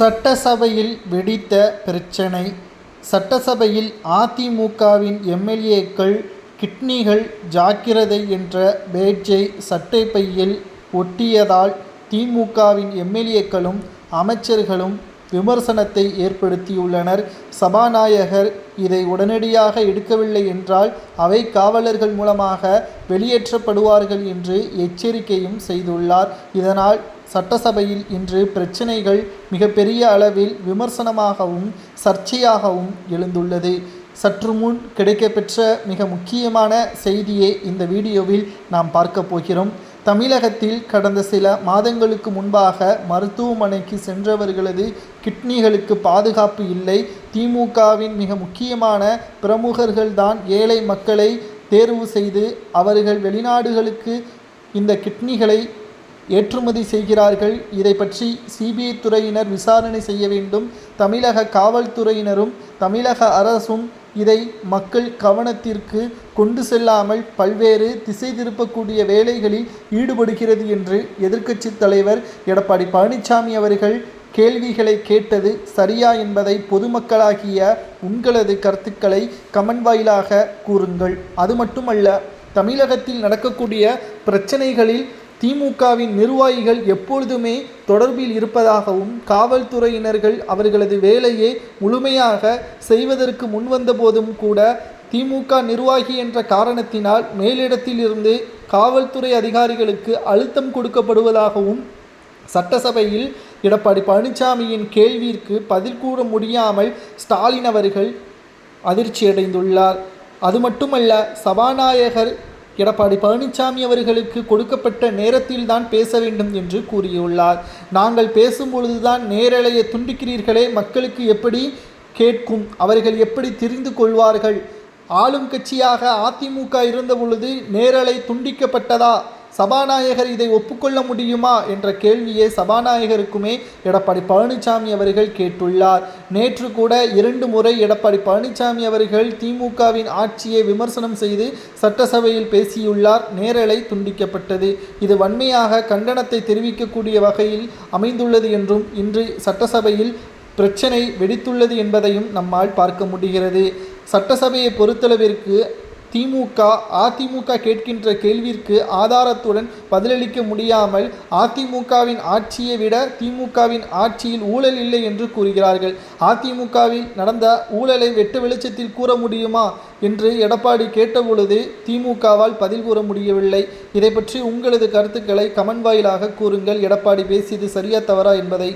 சட்டசபையில் வெடித்த பிரச்சினை. சட்டசபையில் அதிமுகவின் எம்எல்ஏக்கள் கிட்னிகள் ஜாக்கிரதை என்ற பேட்ஜை சட்டைப்பையில் ஒட்டியதால் திமுகவின் எம்எல்ஏக்களும் அமைச்சர்களும் விமர்சனத்தை ஏற்படுத்தியுள்ளனர். சபாநாயகர் இதை உடனடியாக எடுக்கவில்லை என்றால் அவை காவலர்கள் மூலமாக வெளியேற்றப்படுவார்கள் என்று எச்சரிக்கையும் செய்துள்ளார். இதனால் சட்டசபையில் இன்று பிரச்சினைகள் மிகப்பெரிய அளவில் விமர்சனமாகவும் சர்ச்சையாகவும் எழுந்துள்ளது. சற்று முன் கிடைக்கப்பெற்ற மிக முக்கியமான செய்தியை இந்த வீடியோவில் நாம் பார்க்க போகிறோம். தமிழகத்தில் கடந்த சில மாதங்களுக்கு முன்பாக மருத்துவமனைக்கு சென்றவர்களது கிட்னிகளுக்கு பாதுகாப்பு இல்லை. திமுகவின் மிக முக்கியமான பிரமுகர்கள்தான் ஏழை மக்களை தேர்வு செய்து அவர்கள் வெளிநாடுகளுக்கு இந்த கிட்னிகளை ஏற்றுமதி செய்கிறார்கள். இதை பற்றி சிபிஐ துறையினர் விசாரணை செய்ய வேண்டும். தமிழக காவல்துறையினரும் தமிழக அரசும் இதை மக்கள் கவனத்திற்கு கொண்டு செல்லாமல் பல்வேறு திசை திருப்பக்கூடிய வேலைகளில் ஈடுபடுகிறது என்று எதிர்க்கட்சித் தலைவர் எடப்பாடி பழனிசாமி அவர்கள் கேள்விகளை கேட்டது சரியா என்பதை பொதுமக்களாகிய உங்களது கருத்துக்களை கமெண்ட் வாயிலாக கூறுங்கள். அது மட்டுமல்ல, தமிழகத்தில் நடக்கக்கூடிய பிரச்சனைகளில் திமுகவின் நிர்வாகிகள் எப்பொழுதுமே தொடர்பில் இருப்பதாகவும் காவல்துறையினர்கள் அவர்களது வேலையை முழுமையாக செய்வதற்கு முன்வந்த போதும் கூட திமுக நிர்வாகி என்ற காரணத்தினால் மேலிடத்தில் இருந்து காவல்துறை அதிகாரிகளுக்கு அழுத்தம் கொடுக்கப்படுவதாகவும் சட்டசபையில் எடப்பாடி பழனிசாமியின் கேள்விற்கு பதில் கூற முடியாமல் ஸ்டாலின் அவர்கள் அதிர்ச்சியடைந்துள்ளார். அது மட்டுமல்ல, சபாநாயகர் எடப்பாடி பழனிசாமி அவர்களுக்கு கொடுக்கப்பட்ட நேரத்தில்தான் பேச வேண்டும் என்று கூறியுள்ளார். நாங்கள் பேசும்பொழுதுதான் நேரலையை துண்டிக்கிறீர்களே, மக்களுக்கு எப்படி கேட்கும்? அவர்கள் எப்படி தெரிந்து கொள்வார்கள்? ஆளும் கட்சியாக அதிமுக இருந்த பொழுது நேரலை துண்டிக்கப்பட்டதா? சபாநாயகர் இதை ஒப்புக்கொள்ள முடியுமா என்ற கேள்வியை சபாநாயகருக்குமே எடப்பாடி பழனிசாமி அவர்கள் கேட்டுள்ளார். நேற்று கூட 2 முறை எடப்பாடி பழனிசாமி அவர்கள் திமுகவின் ஆட்சியை விமர்சனம் செய்து சட்டசபையில் பேசியுள்ளார். நேரலை துண்டிக்கப்பட்டது. இது வன்மையாக கண்டனத்தை தெரிவிக்கக்கூடிய வகையில் அமைந்துள்ளது என்றும் இன்று சட்டசபையில் பிரச்சனை வெடித்துள்ளது என்பதையும் நம்மால் பார்க்க முடிகிறது. சட்டசபையை பொறுத்தளவிற்கு அதிமுக கேட்கின்ற கேள்விற்கு ஆதாரத்துடன் பதிலளிக்க முடியாமல் அதிமுகவின் ஆட்சியை விட திமுகவின் ஆட்சியில் ஊழல் இல்லை என்று கூறுகிறார்கள். அதிமுகவில் நடந்த ஊழலை வெட்ட வெளிச்சத்தில் கூற முடியுமா என்று எடப்பாடி கேட்டபொழுது திமுகவால் பதில் கூற முடியவில்லை. இதை பற்றி உங்களது கருத்துக்களை கமெண்ட் வாயிலாக கூறுங்கள். எடப்பாடி பேசியது சரியா தவறா என்பதை